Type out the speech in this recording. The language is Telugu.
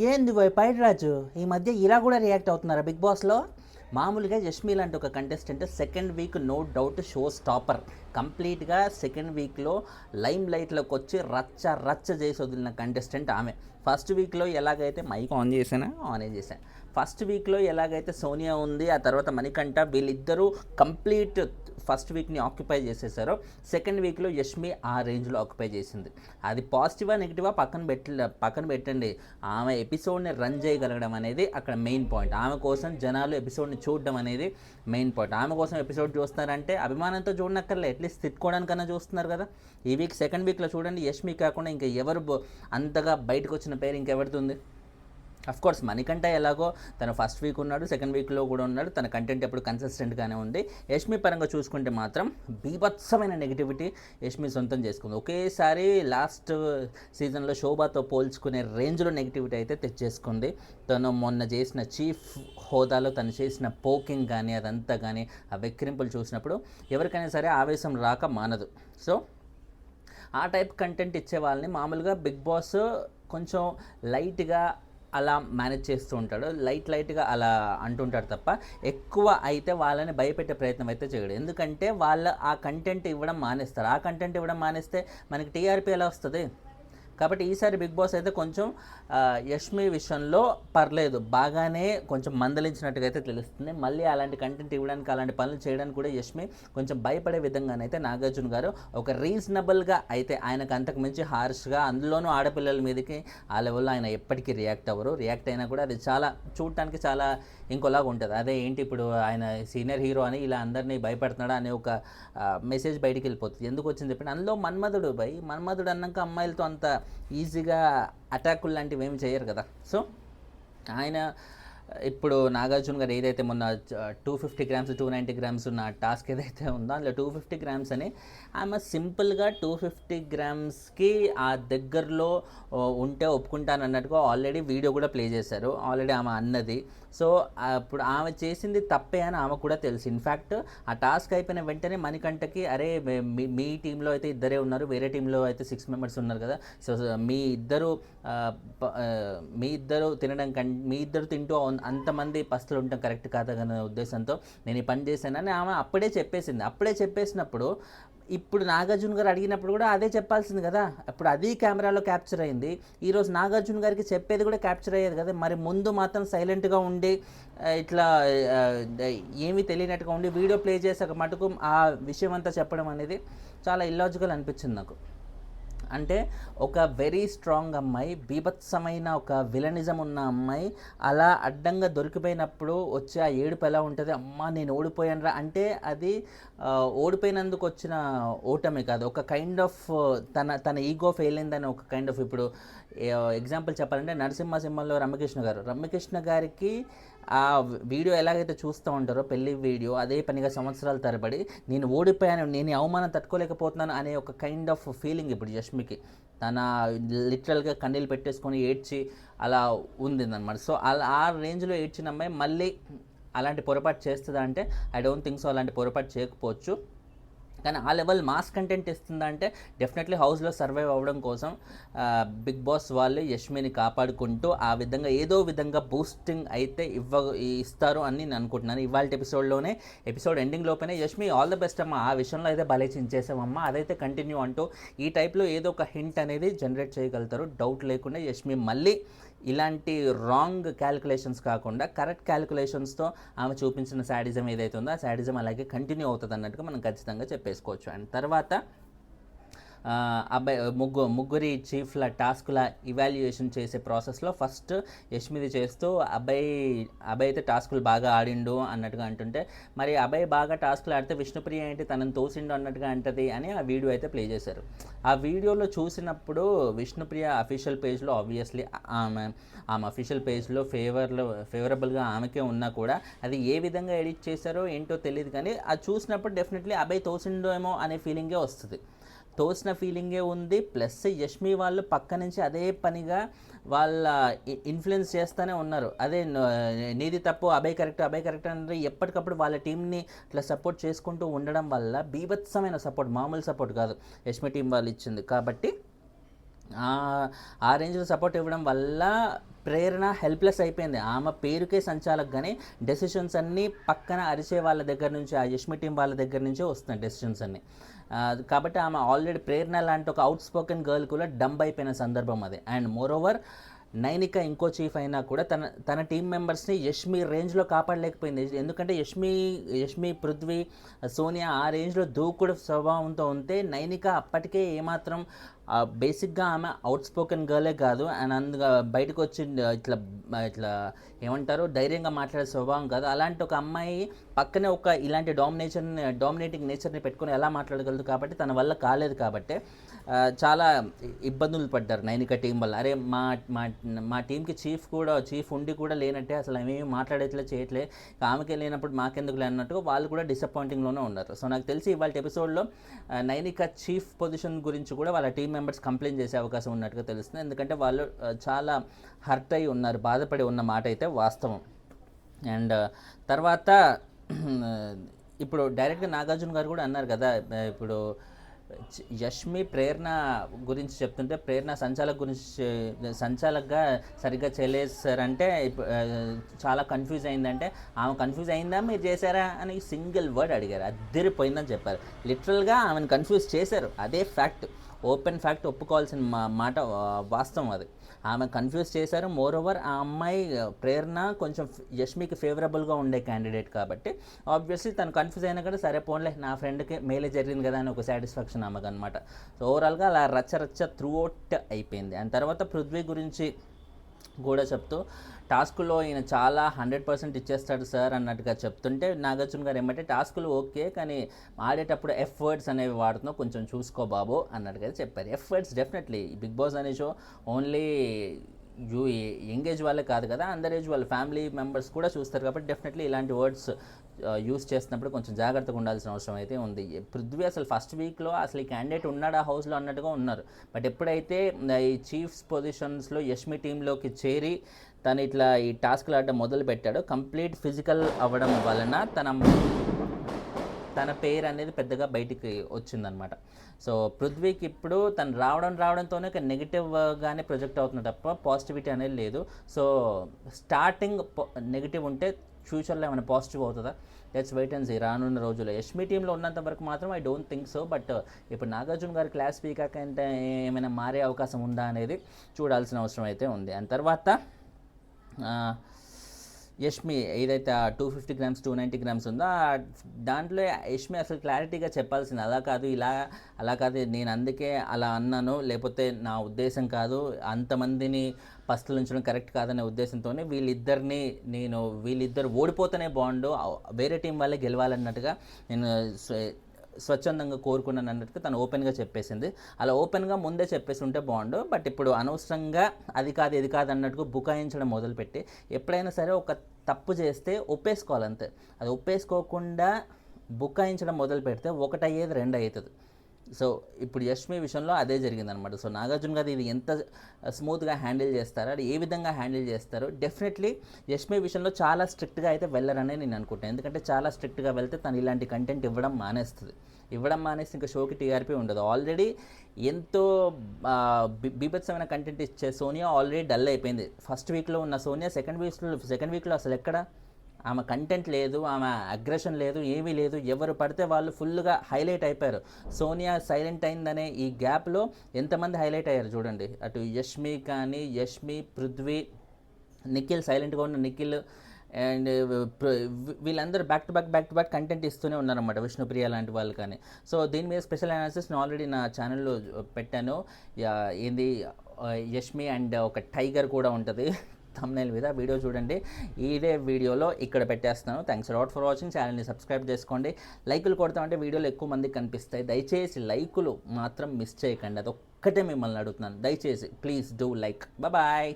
ఏంది పైడి రాజు ఈ మధ్య ఇలా కూడా రియాక్ట్ అవుతున్నారా బిగ్ బాస్లో? మామూలుగా యష్మి లాంటి ఒక contestant second week no doubt show stopper. కంప్లీట్గా సెకండ్ వీక్లో లైమ్ లైట్లోకి వచ్చి రచ్చ రచ్చ చేసి వదిలిన కంటెస్టెంట్ ఆమె. ఫస్ట్ వీక్లో ఎలాగైతే మైక్ ఆన్ చేశాను. ఫస్ట్ వీక్లో ఎలాగైతే సోనియా ఉంది, ఆ తర్వాత మణికంఠ, వీళ్ళిద్దరూ కంప్లీట్ ఫస్ట్ వీక్ని ఆక్యుపై చేసేసారో సెకండ్ వీక్లో యష్మి ఆ రేంజ్లో ఆక్యుపై చేసింది. అది పాజిటివా నెగిటివా పక్కన పెట్టండి. ఆమె ఎపిసోడ్ని రన్ చేయగలగడం అనేది అక్కడ మెయిన్ పాయింట్. ఆమె కోసం జనాలు ఎపిసోడ్ని చూడడం అనేది మెయిన్ పాయింట్. ఆమె కోసం ఎపిసోడ్ చూస్తున్నారంటే అభిమానంతో చూడనక్కర్లే, అట్లీస్ట్ తిట్టుకోవడానికన్నా చూస్తున్నారు కదా. ఈ వీక్ సెకండ్ వీక్లో చూడండి, యష్మి కాకుండా ఇంకా ఎవరు అంతగా బయటకు వచ్చిన పేరు ఇంకెవరిది? కోర్స్ మణికంఠ ఎలాగో తను ఫస్ట్ వీక్ ఉన్నాడు, సెకండ్ వీక్లో కూడా ఉన్నాడు, తన కంటెంట్ ఎప్పుడు కన్సిస్టెంట్గానే ఉంది. యష్మి పరంగా చూసుకుంటే మాత్రం బీభత్సమైన నెగిటివిటీ యష్మి సొంతం చేసుకుంది. ఒకేసారి లాస్ట్ సీజన్లో శోభాతో పోల్చుకునే రేంజ్లో నెగిటివిటీ అయితే తెచ్చేసుకుంది. తను మొన్న చేసిన చీఫ్ హోదాలో తను చేసిన పోకింగ్ కానీ అదంతా కానీ ఆ వెక్కిరింపులు చూసినప్పుడు ఎవరికైనా సరే ఆవేశం రాక మానదు. సో ఆ టైప్ కంటెంట్ ఇచ్చే వాళ్ళని మామూలుగా బిగ్ బాస్ కొంచెం లైట్గా అలా మేనేజ్ చేస్తూ ఉంటాడు, లైట్గా అలా అంటుంటాడు తప్ప ఎక్కువ అయితే వాళ్ళని భయపెట్టే ప్రయత్నం అయితే చేయడు. ఎందుకంటే వాళ్ళు ఆ కంటెంట్ ఇవ్వడం మానేస్తారు. ఆ కంటెంట్ ఇవ్వడం మానేస్తే మనకి టీఆర్పీ ఎలా వస్తుంది? కాబట్టి ఈసారి బిగ్ బాస్ అయితే కొంచెం యష్మి విషయంలో పర్లేదు, బాగానే కొంచెం మందలించినట్టుగా అయితే తెలుస్తుంది. మళ్ళీ అలాంటి కంటెంట్ ఇవ్వడానికి, అలాంటి పనులు చేయడానికి కూడా యష్మి కొంచెం భయపడే విధంగానైతే నాగార్జున గారు ఒక రీజనబుల్గా అయితే, ఆయనకు అంతకు మించి హార్ష్గా, అందులోనూ ఆడపిల్లల మీదకి ఆ లెవెల్లో ఆయన ఎప్పటికీ రియాక్ట్ అవ్వరు. రియాక్ట్ అయినా కూడా అది చాలా చూడటానికి చాలా ఇంకోలాగా ఉంటుంది. అదే ఏంటి ఇప్పుడు ఆయన సీనియర్ హీరో అని ఇలా అందరినీ భయపెడుతున్నాడా అనే ఒక మెసేజ్ బయటికి వెళ్ళిపోతుంది. ఎందుకు వచ్చింది చెప్పండి? అందులో మన్మధుడు అన్నాక అమ్మాయిలతో అంత ఈజీగా అటాకులు లాంటివి ఏమి చేయరు కదా. సో ఆయన ఇప్పుడు నాగార్జున గారు ఏదైతే మొన్న 250 గ్రామ్స్ 290 గ్రామ్స్ ఉన్న టాస్క్ ఏదైతే ఉందో అందులో 250 గ్రామ్స్ అని ఆమె సింపుల్గా 250 గ్రామ్స్కి ఆ దగ్గరలో ఉంటే ఒప్పుకుంటాను అన్నట్టుగా ఆల్రెడీ వీడియో కూడా ప్లే చేశారు. ఆల్రెడీ ఆమె అన్నది. సో అప్పుడు ఆమె చేసింది తప్పే అని ఆమె కూడా తెలుసు. ఇన్ఫ్యాక్ట్ ఆ టాస్క్ అయిపోయిన వెంటనే మణికంఠకి, అరే మీ టీంలో అయితే ఇద్దరే ఉన్నారు, వేరే టీంలో అయితే 6 మెంబర్స్ ఉన్నారు కదా, సో మీ ఇద్దరు తినడం మీ ఇద్దరు తింటూ అంతమంది పస్తులు ఉండటం కరెక్ట్ కాదనే ఉద్దేశంతో నేను ఈ పని చేశానని ఆమె అప్పుడే చెప్పేసినప్పుడు ఇప్పుడు నాగార్జున గారు అడిగినప్పుడు కూడా అదే చెప్పాల్సింది కదా. అప్పుడు అది కెమెరాలో క్యాప్చర్ అయింది. ఈరోజు నాగార్జున గారికి చెప్పేది కూడా క్యాప్చర్ అయ్యేది కదా. మరి ముందు మాత్రం సైలెంట్గా ఉండి ఇట్లా ఏమీ తెలియనట్టుగా ఉండి వీడియో ప్లే చేసాక మటుకు ఆ విషయం అంతా చెప్పడం అనేది చాలా ఇల్లాజికల్ అనిపించింది నాకు. అంటే ఒక వెరీ స్ట్రాంగ్ అమ్మాయి, బీభత్సమైన ఒక విలనిజం ఉన్న అమ్మాయి అలా అడ్డంగా దొరికిపోయినప్పుడు వచ్చే ఆ ఏడుపు ఎలా ఉంటుంది? అమ్మా నేను ఓడిపోయానురా అంటే అది ఓడిపోయినందుకు వచ్చిన ఓటమి కాదు, ఒక కైండ్ ఆఫ్ తన ఈగో ఫెయిల్ అయిందని ఒక కైండ్ ఆఫ్. ఇప్పుడు ఎగ్జాంపుల్ చెప్పాలంటే నరసింహలో రమ్యకృష్ణ గారికి ఆ వీడియో ఎలాగైతే చూస్తూ ఉంటారో పెళ్లి వీడియో, అదే పనిగా సంవత్సరాల తరబడి నేను ఓడిపోయాను, నేను అవమానం తట్టుకోలేకపోతున్నాను అనే ఒక కైండ్ ఆఫ్ ఫీలింగ్ ఇప్పుడు యష్మికి. తన లిటరల్గా కన్నీళ్ళు పెట్టేసుకొని ఏడ్చి అలా ఉందన్నమాట. సో అలా ఆ రేంజ్లో ఏడ్చిన అమ్మాయి మళ్ళీ అలాంటి పొరపాటు చేస్తుందా అంటే ఐ డోంట్ థింక్ సో. అలాంటి పొరపాటు చేయకపోవచ్చు. కానీ ఆ లెవెల్ మాస్ కంటెంట్ ఇస్తుందంటే డెఫినెట్లీ హౌస్లో సర్వైవ్ అవ్వడం కోసం బిగ్ బాస్ వాళ్ళు యష్మిని కాపాడుకుంటూ ఆ విధంగా ఏదో విధంగా బూస్టింగ్ అయితే ఇస్తారు అని నేను అనుకుంటున్నాను. ఇవాళ ఎపిసోడ్ ఎండింగ్ లోపలనే యష్మి ఆల్ ద బెస్ట్ అమ్మా, ఆ విషయంలో అయితే భలే చించేసామమ్మా, అదైతే కంటిన్యూ అంటూ ఈ టైప్లో ఏదో ఒక హింట్ అనేది జనరేట్ చేయగలుగుతారు. డౌట్ లేకుండా యష్మి మళ్ళీ ఇలాంటి రాంగ్ క్యాలిక్యులేషన్స్ కాకుండా కరెక్ట్ క్యాలిక్యులేషన్స్తో ఆమె చూపించిన శాడిజం ఏదైతే ఉందో ఆ శాడిజం అలాగే కంటిన్యూ అవుతుంది అన్నట్టుగా మనం ఖచ్చితంగా చెప్పేసుకోవచ్చు. అండ్ తర్వాత అబ్బాయి ముగ్గురి చీఫ్ల టాస్క్ల ఇవాల్యుయేషన్ చేసే ప్రాసెస్లో ఫస్ట్ యష్మిది చేస్తూ అబ్బాయి అయితే టాస్కులు బాగా ఆడిండు అన్నట్టుగా అంటుంటే, మరి అబ్బాయి బాగా టాస్కులు ఆడితే విష్ణుప్రియ ఏంటి తనని తోసిండు అన్నట్టుగా అంటది అని ఆ వీడియో అయితే ప్లే చేశారు. ఆ వీడియోలో చూసినప్పుడు విష్ణుప్రియ అఫీషియల్ పేజ్లో ఆబ్వియస్లీ ఆమె అఫీషియల్ పేజ్లో ఫేవరబుల్గా ఆమెకే ఉన్నా కూడా అది ఏ విధంగా ఎడిట్ చేశారో ఏంటో తెలియదు. కానీ అది చూసినప్పుడు డెఫినెట్లీ అబ్బాయి తోసిండేమో అనే ఫీలింగే వస్తుంది. తోసిన ఫీలింగే ఉంది. ప్లస్ యష్మి వాళ్ళు పక్క నుంచి అదే పనిగా వాళ్ళ ఇన్ఫ్లుయెన్స్ చేస్తూనే ఉన్నారు. అదే నీది తప్పు, అభయ్ కరెక్ట్ అంటే ఎప్పటికప్పుడు వాళ్ళ టీంని ఇట్లా సపోర్ట్ చేసుకుంటూ ఉండడం వల్ల బీభత్సమైన సపోర్ట్, మామూలు సపోర్ట్ కాదు యష్మి టీం వాళ్ళు ఇచ్చింది. కాబట్టి ఆ రేంజ్లో సపోర్ట్ ఇవ్వడం వల్ల ప్రేరణ హెల్ప్లెస్ అయిపోయింది. ఆమె పేరుకే సంచాలక్ కానీ డెసిషన్స్ అన్నీ పక్కన అరిచే వాళ్ళ దగ్గర నుంచి, ఆ యష్మి టీం వాళ్ళ దగ్గర నుంచే వస్తున్నాయి డెసిషన్స్ అన్నీ. కాబట్టి ఆమె ఆల్రెడీ ప్రేరణ లాంటి ఒక అవుట్ స్పోకెన్ గర్ల్ కూడా డంప్ అయిపోయిన సందర్భం అది. అండ్ మోర్ ఓవర్ నైనిక ఇంకో చీఫ్ అయినా కూడా తన టీం మెంబర్స్ని యష్మి రేంజ్లో కాపాడలేకపోయింది. ఎందుకంటే యష్మి, పృథ్వీ, సోనియా ఆ రేంజ్లో దూకుడు స్వభావంతో ఉంటే నైనిక అప్పటికే ఏమాత్రం బేసిక్గా ఆమె అవుట్ స్పోకెన్ గర్లే కాదు, అండ్ అందుగా బయటకు వచ్చి ఇట్లా ఇట్లా ఏమంటారు ధైర్యంగా మాట్లాడే స్వభావం కాదు. అలాంటి ఒక అమ్మాయి పక్కనే ఒక ఇలాంటి డామినేటింగ్ నేచర్ని పెట్టుకొని ఎలా మాట్లాడగలదు? కాబట్టి తన వల్ల కాలేదు. కాబట్టి చాలా ఇబ్బందులు పడ్డారు నైనిక టీం వల్ల. అరే మా టీంకి చీఫ్ ఉండి కూడా లేనట్టే, అసలు ఏమేమి మాట్లాడేట్లే చేయట్లే, ఆమెకే లేనప్పుడు మాకెందుకు లేనట్టుగా వాళ్ళు కూడా డిసప్పాయింటింగ్లోనే ఉన్నారు. సో నాకు తెలిసి ఇవాళ ఎపిసోడ్లో నైనిక చీఫ్ పొజిషన్ గురించి కూడా వాళ్ళ టీం మెంబర్స్ కంప్లైంట్ చేసే అవకాశం ఉన్నట్టుగా తెలుస్తుంది. ఎందుకంటే వాళ్ళు చాలా హర్ట్ అయి ఉన్నారు, బాధపడి ఉన్న మాట అయితే వాస్తవం. అండ్ తర్వాత ఇప్పుడు డైరెక్ట్గా నాగార్జున గారు కూడా అన్నారు కదా, ఇప్పుడు యష్మి ప్రేరణ గురించి చెప్తుంటే ప్రేరణ సంచాలక్గా సరిగ్గా చేయలేదు సార్ అంటే చాలా కన్ఫ్యూజ్ అయిందంటే, ఆమె కన్ఫ్యూజ్ అయిందా మీరు చేశారా అని సింగిల్ వర్డ్ అడిగారు, అద్దరిపోయిందని చెప్పారు. లిటరల్గా ఆమెను కన్ఫ్యూజ్ చేశారు, అదే ఫ్యాక్ట్, ఓపెన్ ఫ్యాక్ట్, ఒప్పుకోవాల్సిన మాట, వాస్తవం అది. ఆమె కన్ఫ్యూజ్ చేశారు. మోర్ ఓవర్ ఆ అమ్మాయి ప్రేరణ కొంచెం యష్మికి ఫేవరబుల్గా ఉండే క్యాండిడేట్ కాబట్టి ఆబ్వియస్లీ తను కన్ఫ్యూజ్ అయినా కూడా సరే పోన్లే నా ఫ్రెండ్కి మేలే జరిగింది కదా అని ఒక సాటిస్ఫాక్షన్ ఆమెకు అనమాట. సో ఓవరాల్గా అలా రచ్చ త్రూ అవుట్ అయిపోయింది. అండ్ తర్వాత పృథ్వీ గురించి కూడా చెప్తూ టాస్కుల్లో ఈయన చాలా 100% ఇచ్చేస్తాడు సార్ అన్నట్టుగా చెప్తుంటే నాగార్జున గారు ఏమంటే టాస్కులు ఓకే కానీ ఆడేటప్పుడు వర్డ్స్ అనేవి వాడుతున్నావు, కొంచెం చూసుకో బాబు అన్నట్టుగా చెప్పారు. వర్డ్స్ డెఫినెట్లీ బిగ్ బాస్ అనే షో ఓన్లీ యంగేజ్ వాళ్ళే కాదు కదా, అందర్ ఏజ్ వాళ్ళ ఫ్యామిలీ మెంబర్స్ కూడా చూస్తారు కాబట్టి డెఫినెట్లీ ఇలాంటి వర్డ్స్ యూస్ చేస్తున్నప్పుడు కొంచెం జాగ్రత్తగా ఉండాల్సిన అవసరం అయితే ఉంది. పృథ్వీ అసలు ఫస్ట్ వీక్లో అసలు ఈ క్యాండిడేట్ ఉన్నాడా హౌస్లో అన్నట్టుగా ఉన్నారు. బట్ ఎప్పుడైతే ఈ చీఫ్స్ పొజిషన్స్లో యష్మి టీంలోకి చేరి తను ఇట్లా ఈ టాస్క్లు ఆడడం మొదలు పెట్టాడో కంప్లీట్ ఫిజికల్ అవ్వడం వలన తన పేరు అనేది పెద్దగా బయటికి వచ్చిందనమాట. సో పృథ్వీకి ఇప్పుడు తను రావడంతోనే ఒక నెగిటివ్గానే ప్రొజెక్ట్ అవుతుంది తప్ప పాజిటివిటీ అనేది లేదు. సో స్టార్టింగ్ నెగిటివ్ ఉంటే ఫ్యూచర్లో ఏమైనా పాజిటివ్ అవుతుందా? లెట్స్ వెయిట్ అండ్ సీ రానున్న రోజుల్లో. యష్మి టీంలో ఉన్నంత వరకు మాత్రం I don't think so. But ఇప్పుడు నాగార్జున గారి క్లాస్ పీకాక అంటే ఏమైనా మారే అవకాశం ఉందా అనేది చూడాల్సిన అవసరం అయితే ఉంది. అండ్ తర్వాత యష్మి ఏదైతే 250 గ్రామ్స్ 290 గ్రామ్స్ ఉందో దాంట్లో యష్మి అసలు క్లారిటీగా చెప్పాల్సింది, అలా కాదు నేను అందుకే అలా అన్నాను, లేకపోతే నా ఉద్దేశం కాదు, అంతమందిని పస్తులు ఉంచడం కరెక్ట్ కాదనే ఉద్దేశంతోనే వీళ్ళిద్దరు ఓడిపోతేనే బాగుండు, వేరే టీం వాళ్ళే గెలవాలన్నట్టుగా నేను స్వచ్ఛందంగా కోరుకున్నాను అన్నట్టుగా తను ఓపెన్గా చెప్పేసింది. అలా ఓపెన్గా ముందే చెప్పేసి ఉంటే బాగుండు. బట్ ఇప్పుడు అనవసరంగా అది కాదు అన్నట్టుగా బుకాయించడం మొదలుపెట్టి ఎప్పుడైనా సరే ఒక తప్పు చేస్తే ఒప్పేసుకోవాలంతే. అది ఒప్పేసుకోకుండా బుకాయించడం మొదలు పెడితే 1 అయ్యేది 2 అవుతుంది. సో ఇప్పుడు యష్మి విషయంలో అదే జరిగిందనమాట. సో నాగార్జున గారు ఇది ఎంత స్మూత్గా హ్యాండిల్ చేస్తారో, అది ఏ విధంగా హ్యాండిల్ చేస్తారో, డెఫినెట్లీ యష్మి విషయంలో చాలా స్ట్రిక్ట్గా అయితే వెళ్ళరనే నేను అనుకుంటాను. ఎందుకంటే చాలా స్ట్రిక్ట్గా వెళ్తే తను ఇలాంటి కంటెంట్ ఇవ్వడం మానేసి ఇంకా షోకి టీఆర్పీ ఉండదు. ఆల్రెడీ ఎంతో బీభత్సమైన కంటెంట్ ఇచ్చే సోనియా ఆల్రెడీ డల్ అయిపోయింది. ఫస్ట్ వీక్లో ఉన్న సోనియా సెకండ్ వీక్లో అసలు ఎక్కడ ఆమె కంటెంట్ లేదు, ఆమె అగ్రెషన్ లేదు, ఏమీ లేదు. ఎవరు పడితే వాళ్ళు ఫుల్గా హైలైట్ అయిపోయారు. సోనియా సైలెంట్ అయిందనే ఈ గ్యాప్లో ఎంతమంది హైలైట్ అయ్యారు చూడండి. అటు యష్మి, పృథ్వీ, నిఖిల్, సైలెంట్గా ఉన్న నిఖిల్ అండ్ వీళ్ళందరూ బ్యాక్ టు బ్యాక్ కంటెంట్ ఇస్తూనే ఉన్నారన్నమాట, విష్ణుప్రియ లాంటి వాళ్ళు కానీ. సో దీని మీద స్పెషల్ అనాలిసిస్ నేను ఆల్రెడీ నా ఛానల్లో పెట్టాను. ఏంది యష్మి అండ్ ఒక టైగర్ కూడా ఉంటుంది థంబ్నెయిల్ మీద, వీడియో చూడండి. ఇదే వీడియోలో ఇక్కడ పెట్టేస్తాను. Thanks lot for watching. ఛానల్ని సబ్స్క్రైబ్ చేసుకోండి. లైకులు కొడతామంటే వీడియోలు ఎక్కువ మందికి కనిపిస్తాయి. దయచేసి లైకులు మాత్రం మిస్ చేయకండి, అదొక్కటే మిమ్మల్ని అడుగుతున్నాను. దయచేసి ప్లీజ్ డూ లైక్. బాయ్.